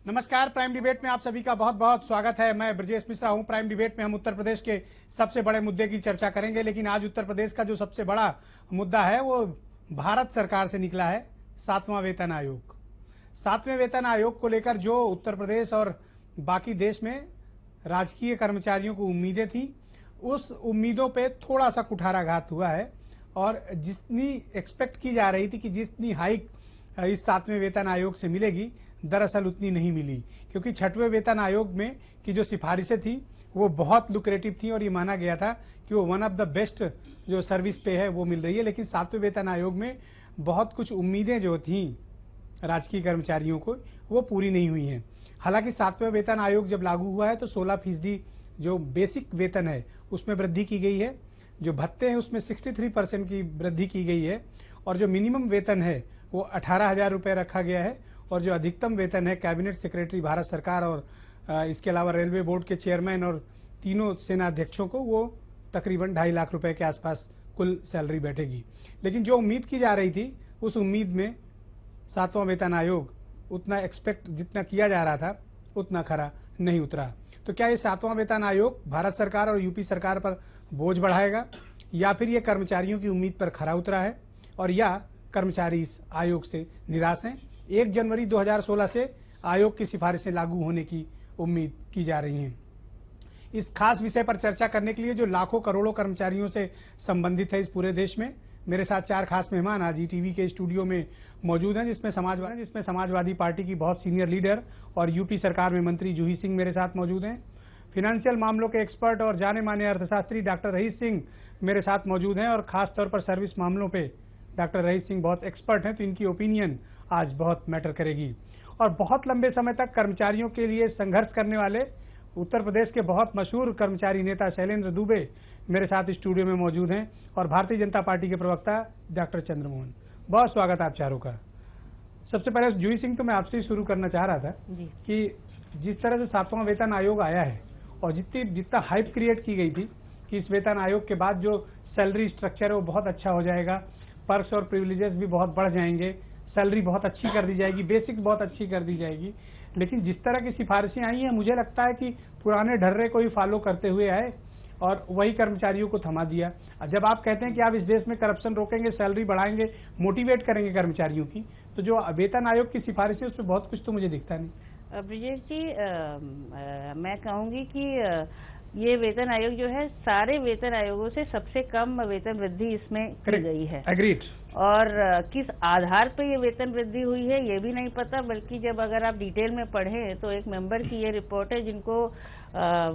नमस्कार। Prime debate में आप सभी का बहुत बहुत स्वागत है। मैं ब्रजेश मिश्रा हूं। प्राइम डिबेट में हम उत्तर प्रदेश के सबसे बड़े मुद्दे की चर्चा करेंगे, लेकिन आज उत्तर प्रदेश का जो सबसे बड़ा मुद्दा है वो भारत सरकार से निकला है, 7वां वेतन आयोग। 7वें वेतन आयोग को लेकर जो उत्तर प्रदेश और बाकी देश में राजकीय कर्मचारियों को उम्मीदें थी, उस उम्मीदों पे थोड़ा सा कुठाराघात हुआ है। और जितनी एक्सपेक्ट की जा रही थी कि जितनी हाइक इस 7वें वेतन आयोग से मिलेगी, दरअसल उतनी नहीं मिली, क्योंकि 6वें वेतन आयोग में की जो सिफारिशें थी वो बहुत लुक्रेटिव थी और ये माना गया था कि वो वन ऑफ द बेस्ट जो सर्विस पे है वो मिल रही है। लेकिन 7वें वेतन आयोग में बहुत कुछ उम्मीदें जो थी राजकीय कर्मचारियों को वो पूरी नहीं हुई हैं। हालांकि 7वें वेतन आयोग जब लागू हुआ है तो 16% जो बेसिक वेतन है उसमें वृद्धि की गई है, जो भत्ते हैं उसमें 63% की वृद्धि की गई है, और जो मिनिमम वेतन है वो 18,000 रुपये रखा गया है, और जो अधिकतम वेतन है कैबिनेट सेक्रेटरी भारत सरकार और इसके अलावा रेलवे बोर्ड के चेयरमैन और तीनों सेनाध्यक्षों को वो तकरीबन 2.5 लाख रुपए के आसपास कुल सैलरी बैठेगी। लेकिन जो उम्मीद की जा रही थी उस उम्मीद में 7वां वेतन आयोग उतना एक्सपेक्ट जितना किया जा रहा था उतना खरा नहीं उतरा। तो क्या ये 7वां वेतन आयोग भारत सरकार और यूपी सरकार पर बोझ बढ़ाएगा, या फिर ये कर्मचारियों की उम्मीद पर खरा उतरा है, और या कर्मचारी इस आयोग से निराश हैं? 1 जनवरी 2016 से आयोग की सिफारिशें लागू होने की उम्मीद की जा रही हैं। इस खास विषय पर चर्चा करने के लिए जो लाखों करोड़ों कर्मचारियों से संबंधित है इस पूरे देश में, मेरे साथ 4 खास मेहमान आज ईटीवी के स्टूडियो में मौजूद हैं, जिसमें समाजवादी पार्टी की बहुत सीनियर लीडर और यूपी सरकार में मंत्री जूही सिंह मेरे साथ मौजूद हैं। फाइनेंशियल मामलों के एक्सपर्ट और जाने माने अर्थशास्त्री डॉक्टर रईस सिंह मेरे साथ मौजूद हैं, और खास तौर पर सर्विस मामलों पे डॉक्टर रईस सिंह बहुत एक्सपर्ट हैं, तो इनकी ओपिनियन आज बहुत मैटर करेगी। और बहुत लंबे समय तक कर्मचारियों के लिए संघर्ष करने वाले उत्तर प्रदेश के बहुत मशहूर कर्मचारी नेता शैलेंद्र दुबे मेरे साथ स्टूडियो में मौजूद हैं, और भारतीय जनता पार्टी के प्रवक्ता डॉक्टर चंद्रमोहन। बहुत स्वागत आप चारों का। सबसे पहले जूही सिंह, तो मैं आपसे ही शुरू करना चाह रहा था कि जिस तरह से 7वां वेतन आयोग आया है और जितना हाइप क्रिएट की गई थी कि इस वेतन आयोग के बाद जो सैलरी स्ट्रक्चर है वो बहुत अच्छा हो जाएगा, पर्क्स और प्रिविलेजेस भी बहुत बढ़ जाएंगे, सैलरी बहुत अच्छी कर दी जाएगी, बेसिक बहुत अच्छी कर दी जाएगी। लेकिन जिस तरह की सिफारिशें आई हैं, मुझे लगता है कि पुराने ढर्रे को ही फॉलो करते हुए आए और वही कर्मचारियों को थमा दिया। जब आप कहते हैं कि आप इस देश में करप्शन रोकेंगे, सैलरी बढ़ाएंगे, मोटिवेट करेंगे कर्मचारियों की, तो जो वेतन आयोग की सिफारिशें उसमें बहुत कुछ तो मुझे दिखता नहीं। ब्रजेश जी, मैं कहूंगी कि ये वेतन आयोग जो है सारे वेतन आयोगों से सबसे कम वेतन वृद्धि इसमें की गई है। एग्रीड। और किस आधार पे ये वेतन वृद्धि हुई है ये भी नहीं पता, बल्कि जब अगर आप डिटेल में पढ़ें तो एक मेंबर की ये रिपोर्ट है जिनको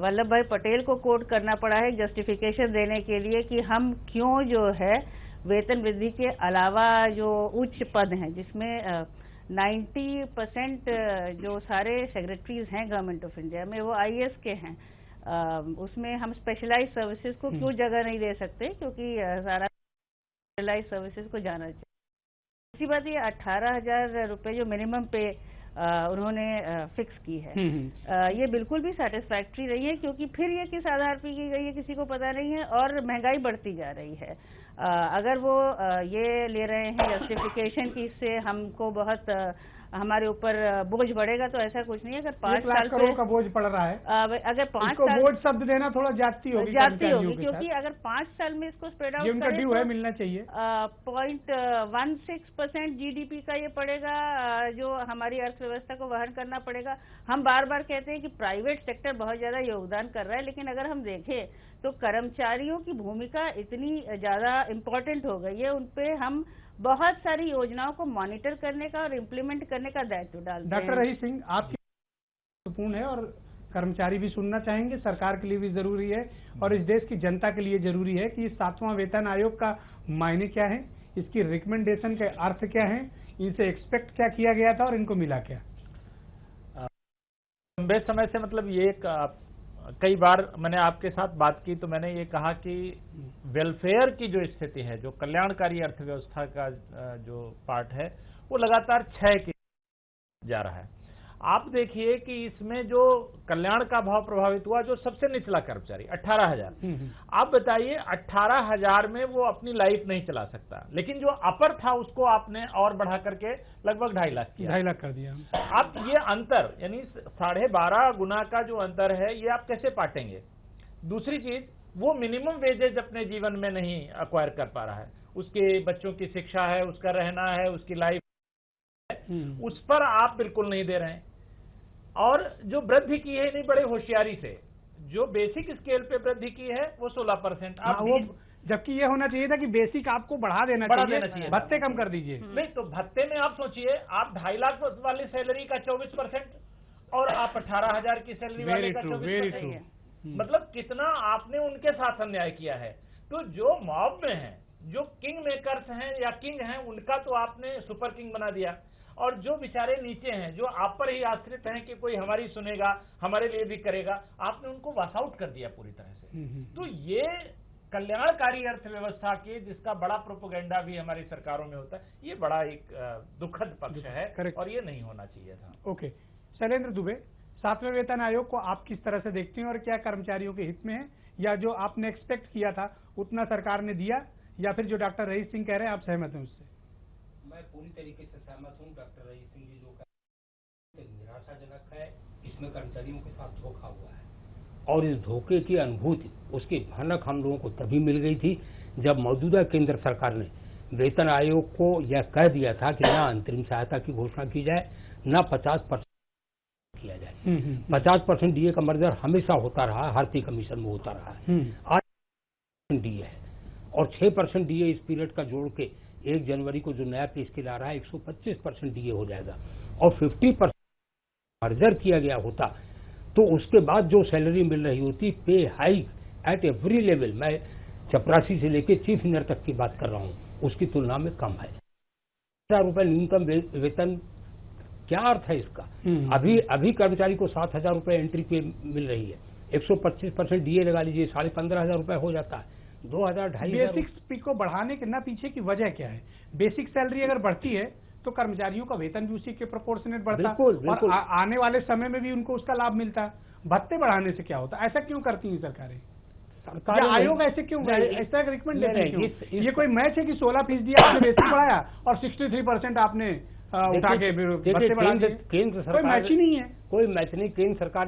वल्लभ भाई पटेल को कोट करना पड़ा है जस्टिफिकेशन देने के लिए कि हम क्यों जो है वेतन वृद्धि के अलावा जो उच्च पद हैं जिसमें 90% जो सारे सेक्रेटरीज हैं गवर्नमेंट ऑफ इंडिया में वो आईएएस के हैं, उसमें हम स्पेशलाइज सर्विसेज को क्यों जगह नहीं दे सकते, क्योंकि सारा स्पेशलाइज सर्विसेज को जाना चाहिए। दूसरी बात ये 18,000 रुपये जो मिनिमम पे उन्होंने फिक्स की है, ये बिल्कुल भी सेटिस्फैक्ट्री नहीं है, क्योंकि फिर ये किस आधार पर की गई है किसी को पता नहीं है, और महंगाई बढ़ती जा रही है। अगर वो ये ले रहे हैं जस्टिफिकेशन की इससे हमको बहुत हमारे ऊपर बोझ बढ़ेगा, तो ऐसा कुछ नहीं है। अगर 5 साल करोड़ का बोझ पड़ रहा है, अगर 5 साल बोझ शब्द देना थोड़ा जाती होगी, क्योंकि अगर 5 साल में इसको स्प्रेड आउट उनका ड्यू है, मिलना चाहिए। 0.16% जीडीपी का ये पड़ेगा, जो हमारी अर्थव्यवस्था को वहन करना पड़ेगा। हम बार बार कहते हैं कि प्राइवेट सेक्टर बहुत ज्यादा योगदान कर रहा है, लेकिन अगर हम देखें तो कर्मचारियों की भूमिका इतनी ज्यादा इम्पोर्टेंट हो गई है, उनपे हम बहुत सारी योजनाओं को मॉनिटर करने का और इम्प्लीमेंट करने का दायित्व डालते हैं। डॉक्टर रईस सिंह, आपकी महत्वपूर्ण है और कर्मचारी भी सुनना चाहेंगे, सरकार के लिए भी जरूरी है और इस देश की जनता के लिए जरूरी है कि इस 7वां वेतन आयोग का मायने क्या है, इसकी रिकमेंडेशन के अर्थ क्या है, इनसे एक्सपेक्ट क्या किया गया था और इनको मिला क्या। लंबे समय से मतलब ये कई बार मैंने आपके साथ बात की तो मैंने ये कहा कि वेलफेयर की जो स्थिति है, जो कल्याणकारी अर्थव्यवस्था का जो पार्ट है, वो लगातार क्षय की जा रहा है। आप देखिए कि इसमें जो कल्याण का भाव प्रभावित हुआ, जो सबसे निचला कर्मचारी 18,000, आप बताइए 18,000 में वो अपनी लाइफ नहीं चला सकता, लेकिन जो अपर था उसको आपने और बढ़ा करके लगभग 2.5 लाख किया, 2.5 लाख कर दिया। आप ये अंतर यानी 12.5 गुना का जो अंतर है, ये आप कैसे पाटेंगे? दूसरी चीज, वो मिनिमम वेजेज अपने जीवन में नहीं अक्वायर कर पा रहा है, उसके बच्चों की शिक्षा है, उसका रहना है, उसकी लाइफ है, उस पर आप बिल्कुल नहीं दे रहे हैं। और जो वृद्धि की है नहीं बड़े होशियारी से, जो बेसिक स्केल पे वृद्धि की है वो 16%। आप वो जबकि ये होना चाहिए था कि बेसिक आपको बढ़ा देना चाहिए, भत्ते कम कर दीजिए। नहीं तो भत्ते में आप सोचिए, आप 2.5 लाख वाली सैलरी का 24% और आप 18,000 की सैलरी वाले का 24%, मतलब कितना आपने उनके साथ अन्याय किया है। तो जो मॉब में है, जो किंग मेकर्स हैं या किंग हैं, उनका तो आपने सुपर किंग बना दिया, और जो बेचारे नीचे हैं, जो आप पर ही आश्रित हैं कि कोई हमारी सुनेगा, हमारे लिए भी करेगा, आपने उनको वॉश आउट कर दिया पूरी तरह से। तो ये कल्याणकारी अर्थव्यवस्था के जिसका बड़ा प्रोपेगेंडा भी हमारी सरकारों में होता है, ये बड़ा एक दुखद पक्ष है और ये नहीं होना चाहिए था। ओके, शैलेंद्र दुबे, 7वें वेतन आयोग को आप किस तरह से देखते हैं और क्या कर्मचारियों के हित में है, या जो आपने एक्सपेक्ट किया था उतना सरकार ने दिया, या फिर जो डॉक्टर रईस सिंह कह रहे हैं आप सहमत हैं उससे? मैं पूरी तरीके से सहमत हूँ। डॉक्टर रईस सिंह जी जो कह निराशाजनक है, इसमें कर्मचारियों के साथ धोखा हुआ है, और इस धोखे की अनुभूति, उसकी भनक हम लोगों को तभी मिल गई थी जब मौजूदा केंद्र सरकार ने वेतन आयोग को यह कह दिया था कि न अंतरिम सहायता की घोषणा की जाए, न 50% किया जाए। 50% डीए का मर्जर हमेशा होता रहा, हर पे कमीशन में होता रहा है। आज डीए है और 6% डीए इस पीरियड का जोड़ के 1 जनवरी को जो नया पे स्केल आ रहा है 125% डीए हो जाएगा, और 50% मर्जर किया गया होता तो उसके बाद जो सैलरी मिल रही होती, पे हाइक एट एवरी लेवल, मैं चपरासी से लेके चीफ इंजीनियर तक की बात कर रहा हूं, उसकी तुलना में कम है। 7,000 रुपए न्यूनतम वेतन, क्या अर्थ है इसका? अभी कर्मचारी को 7,000 रुपए एंट्री पे मिल रही है, 125% डीए लगा लीजिए, 15,500 रुपए हो जाता है, 2,000 2,500। बेसिक पे को बढ़ाने के ना पीछे की वजह क्या है? बेसिक सैलरी अगर बढ़ती है तो कर्मचारियों का वेतन भी उसी के प्रोपोर्शनेट बढ़ता है, और आने वाले समय में भी उनको उसका लाभ मिलता है। भत्ते बढ़ाने से क्या होता है? ऐसा क्यों करती हैं सरकारें? आयोग ऐसे क्यों, ऐसा रिकमेंड देते हैं क्यों? ये कोई मैच है कि 16% आपने बेसिक बढ़ाया और 63% आपने उठा के भत्ते बढ़ा दिए? केंद्र सरकार, कोई मैच ही नहीं है। कोई मैच नहीं। केंद्र सरकार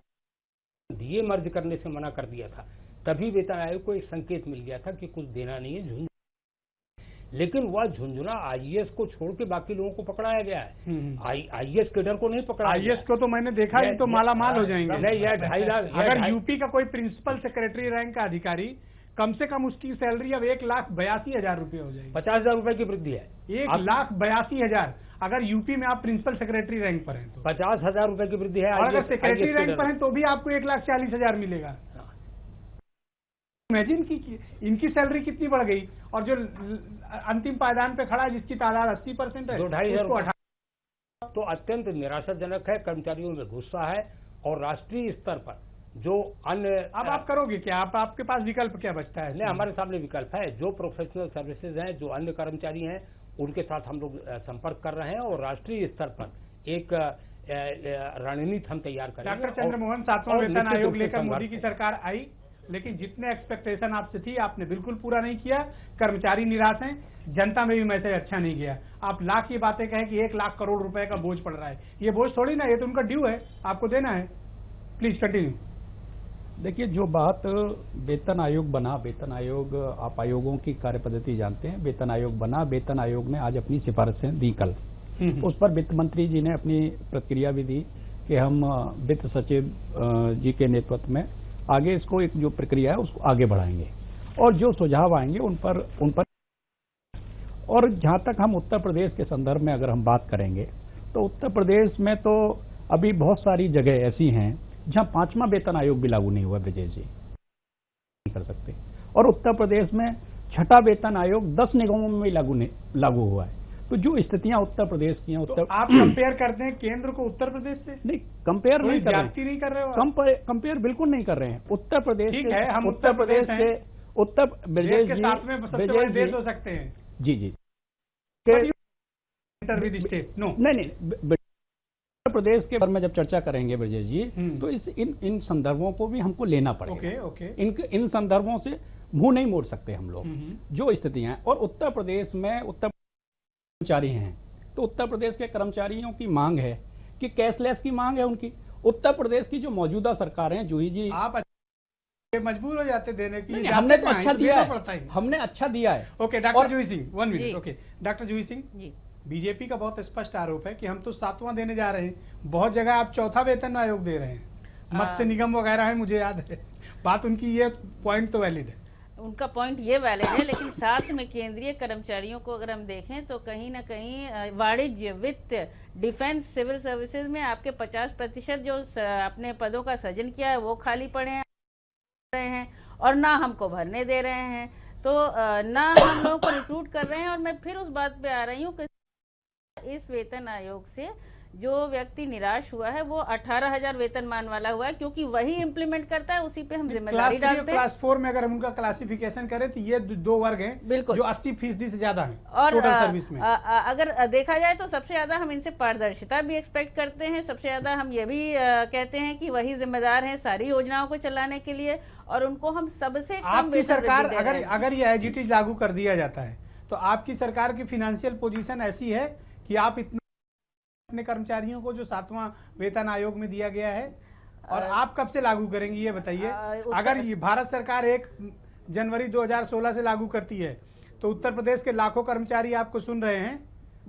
डीए मर्ज करने से मना कर दिया था, तभी वेतन आयोग को एक संकेत मिल गया था कि कुछ देना नहीं है, लेकिन वह झुंझुना आईएएस को छोड़ के बाकी लोगों को पकड़ाया गया है। आईएएस कैडर को नहीं पकड़ा। आईएएस को तो मैंने देखा है, तो माला माल हो जाएंगे। नहीं, यह 2.5 लाख। अगर यूपी का कोई प्रिंसिपल सेक्रेटरी रैंक का अधिकारी, कम से कम उसकी सैलरी अब 1,82,000 रुपये हो जाएगी। 50,000 रुपए की वृद्धि है। 1,82,000 अगर यूपी में आप प्रिंसिपल सेक्रेटरी रैंक पर हैं तो 50,000 रुपए की वृद्धि है। और अगर सेक्रेटरी रैंक पर हैं तो भी आपको 1,40,000 मिलेगा। इमेजिन की इनकी सैलरी कितनी बढ़ गई, और जो अंतिम पायदान पे खड़ा है जिसकी तादाद 80% है, 2,500। तो अत्यंत निराशाजनक है, कर्मचारियों में गुस्सा है, और राष्ट्रीय स्तर पर जो अन्य, अब आप करोगे क्या? आपके पास विकल्प क्या बचता है? नहीं, हमारे सामने विकल्प है। जो प्रोफेशनल सर्विसेज हैं, जो अन्य कर्मचारी हैं, उनके साथ हम लोग संपर्क कर रहे हैं, और राष्ट्रीय स्तर पर एक रणनीति हम तैयार करेंगे। डॉक्टर चंद्रमोहन, 7वां वेतन आयोग लेकर मोदी की सरकार आई, लेकिन जितने एक्सपेक्टेशन आपसे थी आपने बिल्कुल पूरा नहीं किया। कर्मचारी निराश हैं, जनता में भी मैसेज अच्छा नहीं गया। आप लाख ये बातें कहें कि 1 लाख करोड़ रुपए का बोझ पड़ रहा है, ये बोझ थोड़ी ना, ये तो उनका ड्यू है, आपको देना है। Please continue. देखिए, जो बात वेतन आयोग बना, वेतन आयोग, आप आयोगों की कार्य पद्धति जानते हैं। वेतन आयोग बना, वेतन आयोग ने आज अपनी सिफारिशें दी कल। उस पर वित्त मंत्री जी ने अपनी प्रतिक्रिया भी दी कि हम वित्त सचिव जी के नेतृत्व में आगे इसको, एक जो प्रक्रिया है उसको आगे बढ़ाएंगे, और जो सुझाव आएंगे उन पर और जहां तक हम उत्तर प्रदेश के संदर्भ में अगर हम बात करेंगे, तो उत्तर प्रदेश में तो अभी बहुत सारी जगह ऐसी हैं जहां 5वां वेतन आयोग भी लागू नहीं हुआ। ब्रजेश जी नहीं कर सकते, और उत्तर प्रदेश में 6ठा वेतन आयोग 10 निगमों में लागू हुआ है। तो जो स्थितियां उत्तर प्रदेश की हैं, तो आप कंपेयर करते हैं केंद्र को उत्तर प्रदेश से? नहीं, कंपेयर नहीं कर रहे हो। कंपेयर बिल्कुल नहीं कर रहे हैं। उत्तर प्रदेश, ठीक है, हम उत्तर प्रदेश से, उत्तर प्रदेश के साथ में सबसे बड़े देश हो सकते हैं। जी, नो, नहीं, उत्तर प्रदेश के बारे में जब चर्चा करेंगे ब्रजेश जी, तो इन संदर्भों को भी हमको लेना पड़ेगा। ओके। इन संदर्भों से मुंह नहीं मोड़ सकते हम लोग। जो स्थितियां हैं, और उत्तर प्रदेश में कर्मचारी हैं, तो उत्तर प्रदेश के कर्मचारियों की मांग है कि कैशलेस की मांग है उनकी। उत्तर प्रदेश की जो मौजूदा सरकार है, जूही जी, आप मजबूर हो जाते देने की। हमने तो अच्छा दिया है, हमने अच्छा दिया है। ओके डॉक्टर जूही सिंह, 1 मिनट। ओके डॉक्टर जूही सिंह, बीजेपी का बहुत स्पष्ट आरोप है कि हम तो 7वां देने जा रहे हैं। बहुत जगह आप 4था वेतन आयोग दे रहे हैं, मत्स्य निगम वगैरह है, मुझे याद है। बात उनकी ये पॉइंट तो वैलिड है, उनका पॉइंट ये वैलिड है, लेकिन साथ में केंद्रीय कर्मचारियों को अगर हम देखें तो कहीं ना कहीं वाणिज्य, वित्त, डिफेंस, सिविल सर्विसेज में आपके 50% जो अपने पदों का सृजन किया है वो खाली पड़े हैं और ना हमको भरने दे रहे हैं, तो ना हम लोगों को रिक्रूट कर रहे हैं। और मैं फिर उस बात पे आ रही हूँ कि इस वेतन आयोग से जो व्यक्ति निराश हुआ है वो 18,000 वेतनमान वाला हुआ है, क्योंकि वही इम्प्लीमेंट करता है, उसी पे हम जिम्मेदारी डालते हैं। क्लास 4 में अगर हम उनका क्लासिफिकेशन करें तो ये 2 वर्ग हैं बिल्कुल, जो 80% से ज्यादा हैं और टोटल सर्विस में। अगर देखा जाए तो सबसे ज्यादा हम इनसे पारदर्शिता भी एक्सपेक्ट करते हैं, सबसे ज्यादा हम ये भी कहते हैं कि वही जिम्मेदार हैं सारी योजनाओं को चलाने के लिए, और उनको हम सबसे कम आपकी सरकार अगर ये एज इट इज लागू कर दिया जाता है तो आपकी सरकार की फाइनेंशियल पोजीशन ऐसी है कि आप इतने अपने कर्मचारियों को जो 7वां वेतन आयोग में दिया गया है, और आप कब से लागू करेंगी ये बताइए। अगर ये भारत सरकार 1 जनवरी 2016 से लागू करती है तो उत्तर प्रदेश के लाखों कर्मचारी आपको सुन रहे हैं,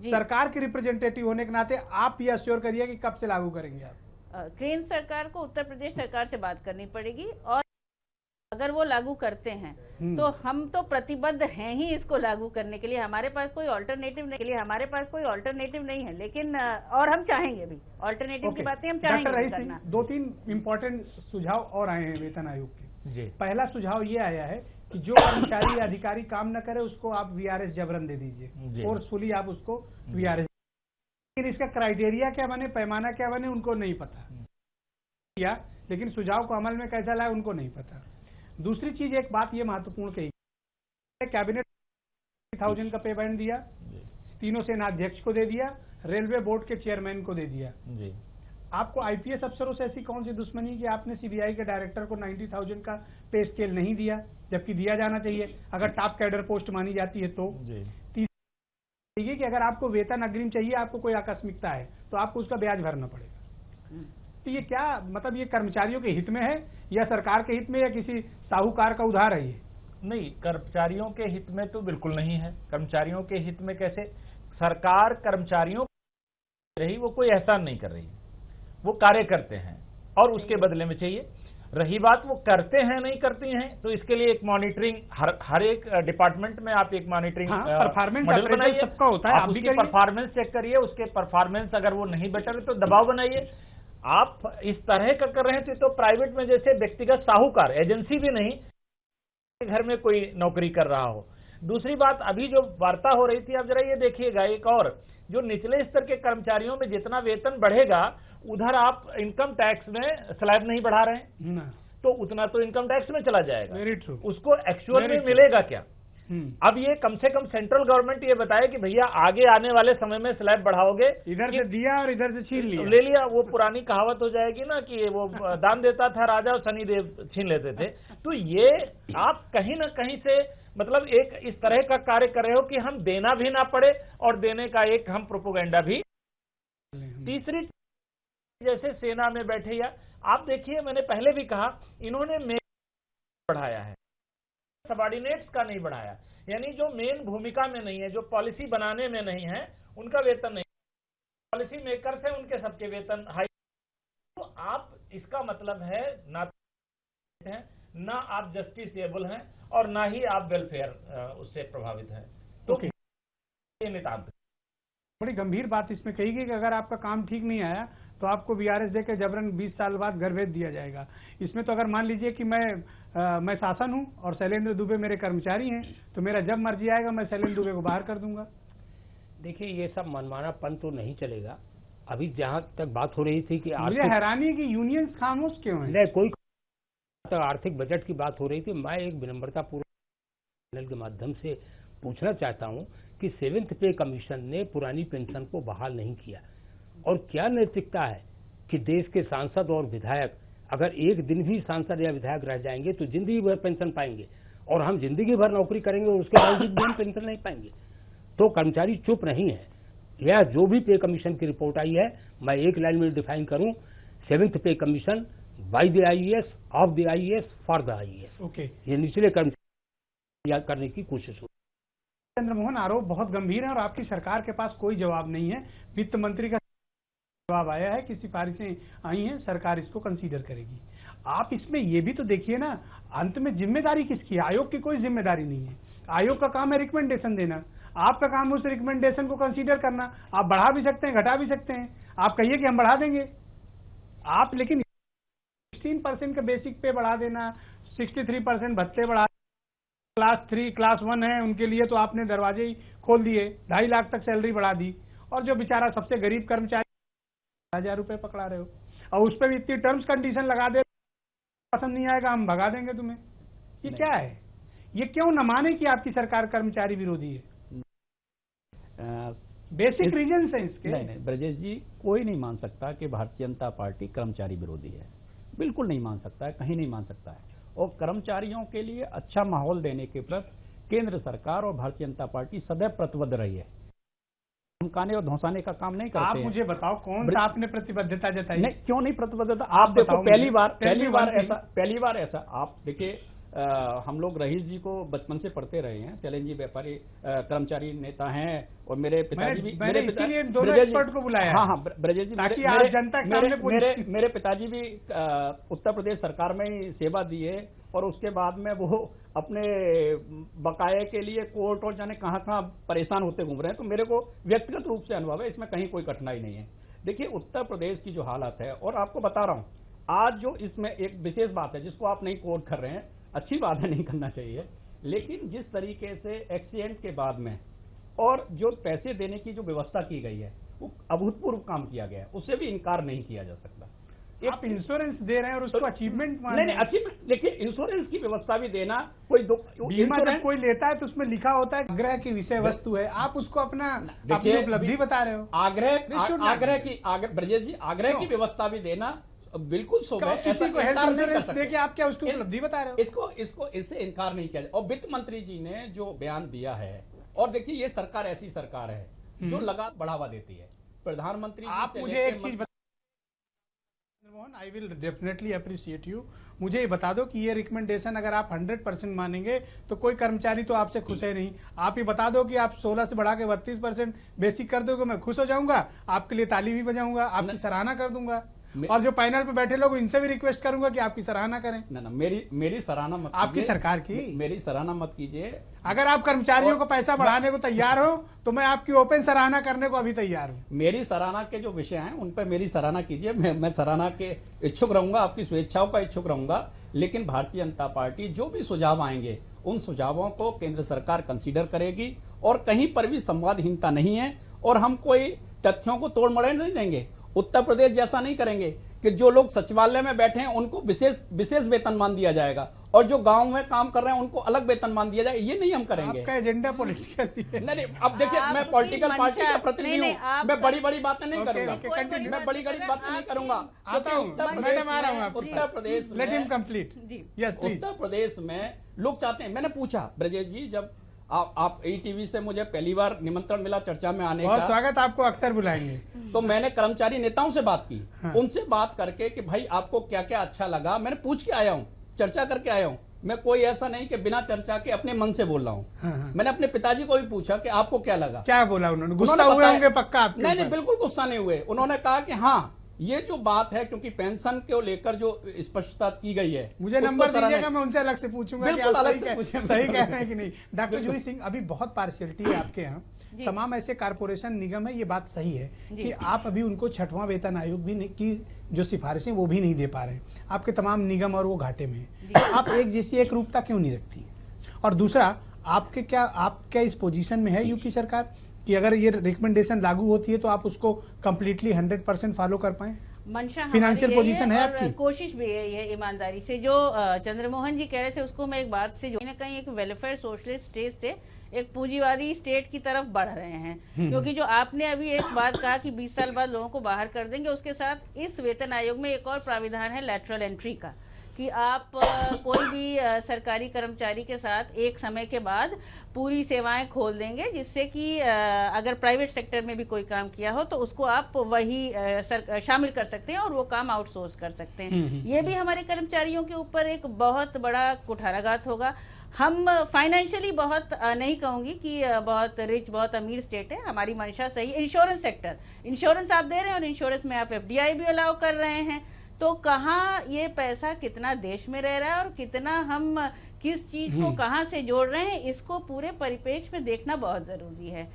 सरकार के रिप्रेजेंटेटिव होने के नाते आप ये अश्योर करिए कि कब से लागू करेंगे आप। केंद्र सरकार को उत्तर प्रदेश सरकार से बात करनी पड़ेगी, और अगर वो लागू करते हैं तो हम तो प्रतिबद्ध हैं ही इसको लागू करने के लिए, हमारे पास कोई ऑल्टरनेटिव नहीं है, लेकिन और हम चाहेंगे भी ऑल्टरनेटिव की बातें हम चाहेंगे करना। 2-3 इम्पोर्टेंट सुझाव और आए हैं वेतन आयोग के। पहला सुझाव ये आया है कि जो कर्मचारी या अधिकारी काम न करे उसको आप VRS जबरन दे दीजिए, फोर्सफुली आप उसको VRS। लेकिन इसका क्राइटेरिया क्या बने, पैमाना क्या बने, उनको नहीं पता, लेकिन सुझाव को अमल में कैसा लाए उनको नहीं पता। दूसरी चीज, एक बात ये महत्वपूर्ण कही, कैबिनेट 30,000 का पे बैंड दिया, तीनों सेनाध्यक्ष को दे दिया, रेलवे बोर्ड के चेयरमैन को दे दिया। आपको IPS अफसरों से ऐसी कौन सी दुश्मनी कि आपने CBI के डायरेक्टर को 90,000 का पे स्केल नहीं दिया, जबकि दिया जाना चाहिए अगर टॉप कैडर पोस्ट मानी जाती है तो। तीसरी कि अगर आपको वेतन अग्रिम चाहिए, आपको कोई आकस्मिकता है तो आपको उसका ब्याज भरना पड़ेगा। तो ये क्या मतलब, ये कर्मचारियों के हित में है या सरकार के हित में, या किसी साहूकार का उधार है? ये नहीं, कर्मचारियों के हित में तो बिल्कुल नहीं है। कर्मचारियों के हित में कैसे? सरकार कर्मचारियों रही, वो कोई एहसान नहीं कर रही, वो कार्य करते हैं और उसके बदले में चाहिए। रही बात वो करते हैं नहीं करती हैं, तो इसके लिए एक मॉनिटरिंग हर एक डिपार्टमेंट में आप एक मॉनिटरिंग परफॉर्मेंस बनाइए, सबका होता है, आप उसकी परफॉर्मेंस चेक करिए, उसके परफॉर्मेंस अगर वो नहीं बेटर है तो दबाव बनाइए। आप इस तरह का कर रहे हैं तो प्राइवेट में जैसे व्यक्तिगत साहूकार, एजेंसी भी नहीं, घर में कोई नौकरी कर रहा हो। दूसरी बात, अभी जो वार्ता हो रही थी, आप जरा ये देखिएगा, एक और, जो निचले स्तर के कर्मचारियों में जितना वेतन बढ़ेगा उधर आप इनकम टैक्स में स्लैब नहीं बढ़ा रहे हैं, तो उतना तो इनकम टैक्स में चला जाएगा, उसको एक्चुअल में मिलेगा क्या? अब ये कम से कम सेंट्रल गवर्नमेंट ये बताए कि भैया आगे आने वाले समय में स्लैब बढ़ाओगे, इधर से दिया और इधर से छीन लिया, ले लिया। वो पुरानी कहावत हो जाएगी ना कि वो दान देता था राजा और शनिदेव छीन लेते थे। तो ये आप कहीं ना कहीं से मतलब एक इस तरह का कार्य कर रहे हो कि हम देना भी ना पड़े और देने का एक हम प्रोपोगेंडा भी। तीसरी, जैसे सेना में बैठे, या आप देखिए, मैंने पहले भी कहा, इन्होंने बढ़ाया है, सबॉर्डिनेट्स का नहीं बढ़ाया, यानी जो मेन भूमिका में नहीं है, जो पॉलिसी बनाने में नहीं है, उनका वेतन नहीं, पॉलिसी मेकर्स हैं उनके सबके वेतन हाई। तो आप, इसका मतलब है ना आप जस्टिसएबल हैं और ना ही आप वेलफेयर उससे प्रभावित हैं। तो ये नितांत बड़ी गंभीर बात इसमें कही गई कि अगर आपका काम ठीक नहीं आया तो आपको VRS देकर जबरन 20 साल बाद घर भेज दिया जाएगा। इसमें तो अगर मान लीजिए कि मैं शासन हूं और शैलेंद्र दुबे मेरे कर्मचारी हैं, तो मेरा जब मर्जी आएगा मैं शैलेंद्र दुबे को बाहर कर दूंगा। देखिए, ये सब मनमानापन तो नहीं चलेगा। अभी जहां तक बात हो रही थी कि मुझे हैरानी है कि यूनियन खामोश क्यों है? नहीं, कोई आर्थिक बजट की बात हो रही थी। मैं एक विनम्रता पूर्वक चैनल के माध्यम से पूछना चाहता हूं कि 7th पे कमीशन ने पुरानी पेंशन को बहाल नहीं किया, और क्या नैतिकता है कि देश के सांसद और विधायक अगर एक दिन भी सांसद या विधायक रह जाएंगे तो जिंदगी भर पेंशन पाएंगे, और हम जिंदगी भर नौकरी करेंगे और उसके बावजूद भी हम पेंशन नहीं पाएंगे। तो कर्मचारी चुप नहीं है। यह जो भी पे कमीशन की रिपोर्ट आई है, मैं एक लाइन में डिफाइन करूं, 7th पे commission by the IAS, of the IAS, for the IAS. Okay, ये निचले कर्मचारी याद करने की कोशिश हो। चंद्रमोहन, आरोप बहुत गंभीर है और आपकी सरकार के पास कोई जवाब नहीं है। वित्त मंत्री का जवाब आया है कि सिफारिशें आई हैं, सरकार इसको कंसीडर करेगी। आप इसमें ये भी तो देखिए ना, अंत में जिम्मेदारी किसकी है? आयोग की कोई जिम्मेदारी नहीं है। आयोग का काम है रिकमेंडेशन देना, आपका काम उस रिकमेंडेशन को कंसीडर करना। आप बढ़ा भी सकते हैं, घटा भी सकते हैं। आप कहिए कि हम बढ़ा देंगे, आप लेकिन 16% का बेसिक पे बढ़ा देना, 63% भत्ते बढ़ा, क्लास 3 क्लास 1 है उनके लिए तो आपने दरवाजे ही खोल दिए, 2.5 लाख तक सैलरी बढ़ा दी, और जो बेचारा सबसे गरीब कर्मचारी 1000 रुपए पकड़ा रहे हो, और उस पर भी इतनी टर्म्स कंडीशन लगा दे, पसंद नहीं आएगा हम भगा देंगे तुम्हें। ये क्या है? ये क्यों न माने कि आपकी सरकार कर्मचारी विरोधी है? बेसिक रीजन है इसके। नहीं ब्रजेश जी, कोई नहीं मान सकता कि भारतीय जनता पार्टी कर्मचारी विरोधी है। बिल्कुल नहीं मान सकता है, कहीं नहीं मान सकता है। और कर्मचारियों के लिए अच्छा माहौल देने के प्रति केंद्र सरकार और भारतीय जनता पार्टी सदैव प्रतिबद्ध रही है। धमकाने और धौंसाने का काम नहीं करते। आप मुझे बताओ कौन सा आपने प्रतिबद्धता जताई? नहीं, क्यों नहीं प्रतिबद्धता? आप देखो, पहली बार ऐसा आप देखिए, हम लोग रईस जी को बचपन से पढ़ते रहे हैं, चैलेंज जी व्यापारी कर्मचारी नेता हैं, और मेरे पिताजी भी, मैंने इसीलिए दोनों एक्सपर्ट को बुलाया। हाँ, ब्रजेश जी, ताकि आज जनता के सामने मेरे पिताजी भी उत्तर प्रदेश सरकार में ही सेवा दी है, और उसके बाद में वो अपने बकाये के लिए कोर्ट और जाने कहाँ परेशान होते घूम रहे हैं। तो मेरे को व्यक्तिगत रूप से अनुभव है, इसमें कहीं कोई कठिनाई नहीं है। देखिए, उत्तर प्रदेश की जो हालत है, और आपको बता रहा हूँ, आज जो इसमें एक विशेष बात है जिसको आप नहीं कोट कर रहे हैं, अच्छी बात है, नहीं करना चाहिए, लेकिन जिस तरीके से एक्सीडेंट के बाद में और जो पैसे देने की जो व्यवस्था की गई है, वो अभूतपूर्व काम किया गया है, उससे भी इनकार नहीं किया जा सकता। आप इंश्योरेंस दे रहे हैं और उसको अचीवमेंट नहीं, अचीवमेंट देखिए, इंश्योरेंस की व्यवस्था भी देना, कोई बीमा जब कोई लेता है तो उसमें लिखा होता है आग्रह की विषय वस्तु है, आप उसको अपनी उपलब्धि बता रहे हो। आग्रह ब्रजेश जी, आग्रह की व्यवस्था भी देना बिल्कुल शुभ है। किसी को हेल्थ इंश्योरेंस देके आप क्या उसकी उपलब्धि बता रहे हो? इससे इनकार नहीं किया जाए। और वित्त मंत्री जी ने जो बयान दिया है, और देखिए, ये सरकार ऐसी सरकार है जो लगातार बढ़ावा देती है। प्रधानमंत्री जी आप मुझे एक चीज Mohan, I will definitely appreciate you. मुझे ये बता दो कि ये रिकमेंडेशन अगर आप 100% मानेंगे तो कोई कर्मचारी तो आपसे खुश है नहीं। आप ये बता दो कि आप 16 से बढ़ा के 32% बेसिक कर दोगे, मैं खुश हो जाऊंगा, आपके लिए ताली भी बजाऊंगा, आपकी सराहना कर दूंगा, और जो पैनल पे बैठे लोग इनसे भी रिक्वेस्ट करूंगा कि आपकी सराहना करें। ना मेरी सराहना मत कीजिए, आपकी सरकार की मेरी सराहना मत कीजिए। अगर आप कर्मचारियों को पैसा बढ़ाने को तैयार हो तो मैं आपकी ओपन सराहना करने को अभी तैयार हूं। मेरी सराहना के जो विषय हैं उन पर मेरी सराहना कीजिए, मैं सराहना के इच्छुक रहूंगा, आपकी स्वेच्छाओं का इच्छुक रहूंगा। लेकिन भारतीय जनता पार्टी जो भी सुझाव आएंगे उन सुझावों को केंद्र सरकार कंसीडर करेगी, और कहीं पर भी संवादहीनता नहीं है, और हम कोई तथ्यों को तोड़ मरोड़ नहीं देंगे। उत्तर प्रदेश जैसा नहीं करेंगे कि जो लोग सचिवालय में बैठे हैं उनको विशेष वेतनमान दिया जाएगा, और जो गांव में काम कर रहे हैं उनको अलग वेतनमान दिया जाएगा। ये नहीं हम करेंगे। आपका एजेंडा पॉलिटिकल है। नहीं, अब देखिए, मैं पॉलिटिकल पार्टी का प्रतिनिधि हूँ, मैं बड़ी बड़ी बातें नहीं करूंगा, मैं बड़ी बड़ी बातें नहीं करूंगा। Uttar Pradesh, let him complete. Yes please. Uttar Pradesh में लोग चाहते हैं, मैंने पूछा ब्रजेश जी, जब आप ईटीवी से मुझे पहली बार निमंत्रण मिला चर्चा में आने का, बहुत स्वागत, आपको अक्सर बुलाएंगे। तो मैंने कर्मचारी नेताओं से बात की, उनसे बात करके कि भाई आपको क्या क्या अच्छा लगा, मैंने पूछ के आया हूँ, चर्चा करके आया हूँ। मैं कोई ऐसा नहीं कि बिना चर्चा के अपने मन से बोल रहा हूँ। मैंने अपने पिताजी को भी पूछा कि आपको क्या लगा। क्या बोला उन्होंने? गुस्सा हुए होंगे पक्का आपके? नहीं, बिल्कुल गुस्सा नहीं हुए। उन्होंने कहा कि हाँ, ये जो बात है, क्योंकि पेंशन को लेकर जो स्पष्टता की गई है, मुझे नंबर दीजिएगा, मैं उनसे अलग से पूछूंगा कि आप सही कह रहे हैं कि नहीं। डॉक्टर जूही सिंह, अभी बहुत पार्शियलिटी है आपके यहाँ, तमाम ऐसे कारपोरेशन निगम है, ये बात सही है कि आप अभी उनको 6वां वेतन आयोग भी की जो सिफारिशें वो भी नहीं दे पा रहे हैं। आपके तमाम निगम और वो घाटे में है। आप एक जैसी एक रूपता क्यों नहीं रखती? और दूसरा, आप क्या इस पोजीशन में है यूपी सरकार कि अगर ये रिकमेंडेशन लागू होती है तो आप उसको कंप्लीटली 100% फॉलो कर पाए? मंशा फिनेंशियल पोजीशन है आपकी, कोशिश भी है ये ईमानदारी से। जो चंद्रमोहन जी कह रहे थे उसको मैं एक बात से जो कहीं एक वेलफेयर सोशलिस्ट स्टेज से एक पूंजीवादी स्टेट की तरफ बढ़ रहे हैं। क्योंकि जो आपने अभी एक बात कहा कि 20 साल बाद लोगों को बाहर कर देंगे, उसके साथ इस वेतन आयोग में एक और प्राविधान है लैटरल एंट्री का, कि आप कोई भी सरकारी कर्मचारी के साथ एक समय के बाद पूरी सेवाएं खोल देंगे, जिससे कि अगर प्राइवेट सेक्टर में भी कोई काम किया हो तो उसको आप वही शामिल कर सकते हैं और वो काम आउटसोर्स कर सकते हैं। ये भी हमारे कर्मचारियों के ऊपर एक बहुत बड़ा कुठाराघात होगा। हम फाइनेंशियली बहुत नहीं कहूंगी कि बहुत रिच, बहुत अमीर स्टेट है, हमारी मंशा सही। इंश्योरेंस सेक्टर, इंश्योरेंस आप दे रहे हैं और इंश्योरेंस में आप FDI भी अलाउ कर रहे हैं, तो कहाँ ये पैसा कितना देश में रह रहा है और कितना हम किस चीज को कहाँ से जोड़ रहे हैं, इसको पूरे परिप्रेक्ष्य में देखना बहुत जरूरी है।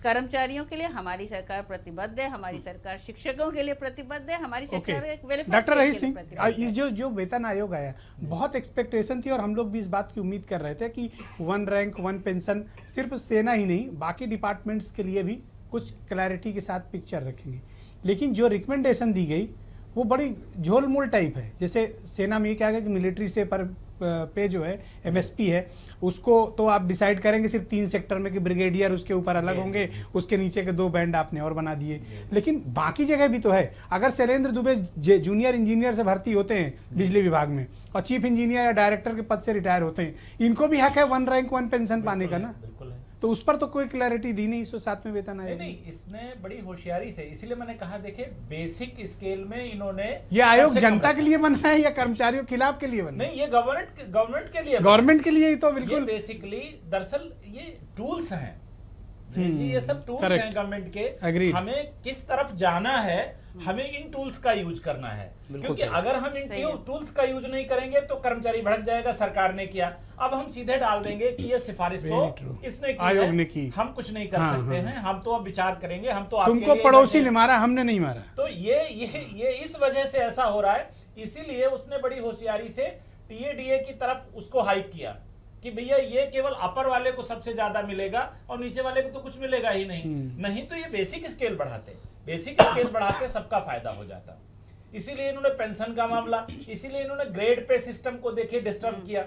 कर्मचारियों के लिए हमारी सरकार प्रतिबद्ध है, हमारी सरकार शिक्षकों के लिए प्रतिबद्ध है, हमारी सरकार वेलफेयर। डॉक्टर रईस सिंह, इस जो वेतन आयोग आया, बहुत एक्सपेक्टेशन थी और हम लोग भी इस बात की उम्मीद कर रहे थे कि 1 रैंक 1 पेंशन सिर्फ सेना ही नहीं बाकी डिपार्टमेंट्स के लिए भी कुछ क्लैरिटी के साथ पिक्चर रखेंगे। लेकिन जो रिकमेंडेशन दी गई वो बड़ी झोलमोल टाइप है। जैसे सेना में क्या है कि मिलिट्री से पर पे जो है MSP है उसको तो आप डिसाइड करेंगे सिर्फ 3 सेक्टर में कि ब्रिगेडियर उसके ऊपर अलग होंगे, उसके नीचे के 2 बैंड आपने और बना दिए। लेकिन बाकी जगह भी तो है। अगर शैलेंद्र दुबे जूनियर इंजीनियर से भर्ती होते हैं बिजली विभाग में और चीफ इंजीनियर या डायरेक्टर के पद से रिटायर होते हैं, इनको भी हक है 1 रैंक 1 पेंशन पाने का ना। तो उस पर तो कोई क्लैरिटी दी नहीं 107वें वेतन आयोग। नहीं, इसने बड़ी होशियारी से, इसीलिए मैंने कहा देखिए बेसिक स्केल में इन्होंने ये आयोग जनता के लिए बना है या कर्मचारियों के खिलाफ के लिए बना? नहीं, ये गवर्नमेंट के लिए, गवर्नमेंट के लिए ही तो बिल्कुल। बेसिकली दरअसल ये टूल्स हैं जी, ये सब टूल्स हैं गवर्नमेंट के। हमें किस तरफ जाना है, हमें इन टूल्स का यूज करना है, क्योंकि अगर हम इन टूल्स का यूज नहीं करेंगे तो कर्मचारी भड़क जाएगा, सरकार ने किया। अब हम सीधे डाल देंगे कि ये सिफारिश तो इसने की, आयोग ने की, हम कुछ नहीं कर सकते हैं, हम तो अब विचार करेंगे, हम तो तुमको पड़ोसी ने मारा, हमने नहीं मारा। तो ये इस वजह से ऐसा हो रहा है। इसीलिए उसने बड़ी होशियारी से TADA की तरफ उसको हाइक किया कि भैया ये केवल अपर वाले को सबसे ज्यादा मिलेगा और नीचे वाले को तो कुछ मिलेगा ही नहीं तो ये बेसिक स्केल बढ़ाते सबका फायदा हो जाता। इसीलिए इन्होंने पेंशन का मामला, इसीलिए इन्होंने ग्रेड पे सिस्टम को देखिए डिस्टर्ब किया।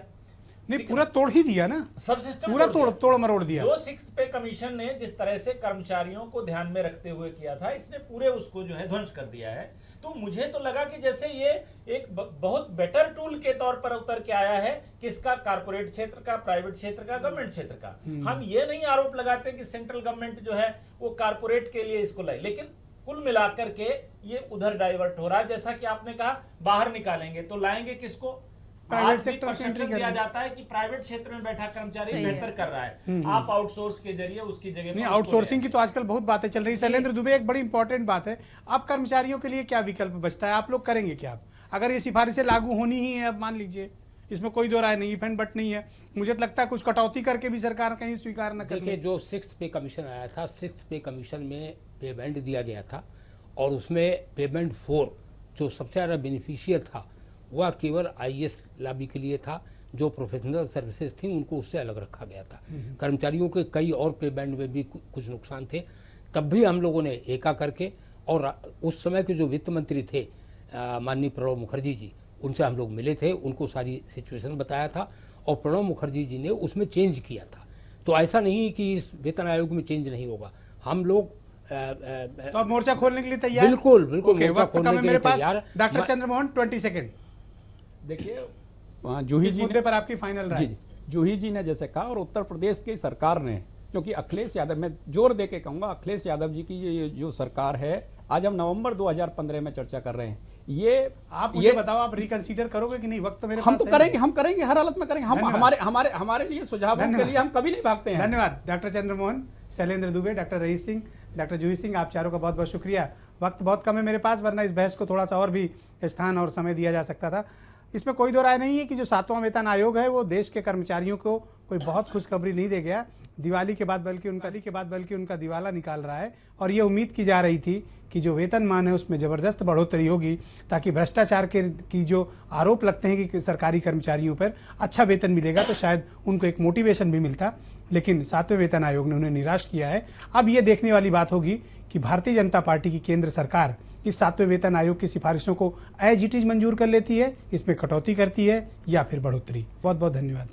नहीं, पूरा तोड़ ही दिया ना, सब सिस्टम पूरा तोड़ मरोड़ दिया। जो 6th पे कमीशन ने जिस तरह से कर्मचारियों को ध्यान में रखते हुए किया था, इसने पूरे उसको जो है ध्वंस कर दिया है। तो मुझे तो लगा कि जैसे ये एक बहुत बेटर टूल के तौर पर उतर के आया है, किसका, कारपोरेट क्षेत्र का, प्राइवेट क्षेत्र का, गवर्नमेंट क्षेत्र का। हम ये नहीं आरोप लगाते कि सेंट्रल गवर्नमेंट जो है वो कारपोरेट के लिए इसको लाई, लेकिन कुल मिलाकर के ये उधर डाइवर्ट हो रहा है। जैसा कि आपने कहा बाहर निकालेंगे तो लाएंगे किसको? प्राइवेट सेक्टर की एंट्री दिया जाता है कि प्राइवेट क्षेत्र में बैठा कर्मचारी बेहतर कर रहा है, आप आउटसोर्स के जरिए उसकी जगह। नहीं, आउटसोर्सिंग की तो आजकल बहुत बातें चल रही है। शैलेंद्र दुबे, एक बड़ी इंपॉर्टेंट बात है, अब कर्मचारियों के लिए क्या विकल्प बचता है? आप लोग करेंगे क्या? अगर ये सिफारिशें लागू होनी ही है, अब मान लीजिए, इसमें कोई दो राय नहीं, इफेंट बट नहीं है, मुझे तो लगता है कुछ कटौती करके भी सरकार कहीं स्वीकार न करे। देखिए, जो 6th पे कमीशन आया था, 6th पे कमीशन में पेमेंट दिया गया था और उसमें पेमेंट 4 जो सबसे ज़्यादा बेनिफिशियर था वह केवल IAS लॉबी के लिए था। जो प्रोफेशनल सर्विसेज थी उनको उससे अलग रखा गया था। कर्मचारियों के कई और पे बैंड में भी कुछ नुकसान थे, तब भी हम लोगों ने एका करके, और उस समय के जो वित्त मंत्री थे माननीय प्रणब मुखर्जी जी, उनसे हम लोग मिले थे, उनको सारी सिचुएशन बताया था और प्रणब मुखर्जी जी ने उसमें चेंज किया था। तो ऐसा नहीं कि इस वेतन आयोग में चेंज नहीं होगा। हम लोग तो अब मोर्चा खोलने के लिए तैयार? बिल्कुल बिल्कुल। वक्त कम है मेरे पास। Doctor Chandramohan 20 second. देखिए, जूही जी मुद्दे पर आपकी फाइनल राय। जूही जी ने जैसे कहा, और उत्तर प्रदेश की सरकार ने, क्योंकि अखिलेश यादव, मैं जोर दे के कहूंगा, अखिलेश यादव जी की ये जो सरकार है, आज हम नवंबर 2015 में चर्चा कर रहे हैं। ये आप मुझे बताओ, आप रिकंसीडर करोगे कि नहीं? वक्त मेरे हम तो करेंगे, हम करेंगे, हर हालत में करेंगे। हम हमारे लिए सुझावों के लिए हम कभी नहीं भागते हैं। धन्यवाद doctor Chandramohan, Shailendra Dubey, doctor rice Singh, doctor जूही सिंह, आप चारों का बहुत बहुत शुक्रिया। वक्त बहुत कम है मेरे पास, वरना इस बहस को थोड़ा सा और भी स्थान और समय दिया जा सकता था। इसमें कोई दो राय नहीं है कि जो 7वां वेतन आयोग है वो देश के कर्मचारियों को कोई बहुत खुशखबरी नहीं दे गया। दिवाली के बाद बल्कि उनका दिवाला निकाल रहा है। और ये उम्मीद की जा रही थी कि जो वेतनमान है उसमें ज़बरदस्त बढ़ोतरी होगी, ताकि भ्रष्टाचार की जो आरोप लगते हैं कि सरकारी कर्मचारियों पर अच्छा वेतन मिलेगा, तो शायद उनको एक मोटिवेशन भी मिलता। लेकिन 7वें वेतन आयोग ने उन्हें निराश किया है। अब ये देखने वाली बात होगी कि भारतीय जनता पार्टी की केंद्र सरकार इस 7वें वेतन आयोग की सिफारिशों को एज इट इज मंजूर कर लेती है, इसमें कटौती करती है या फिर बढ़ोतरी। बहुत बहुत धन्यवाद।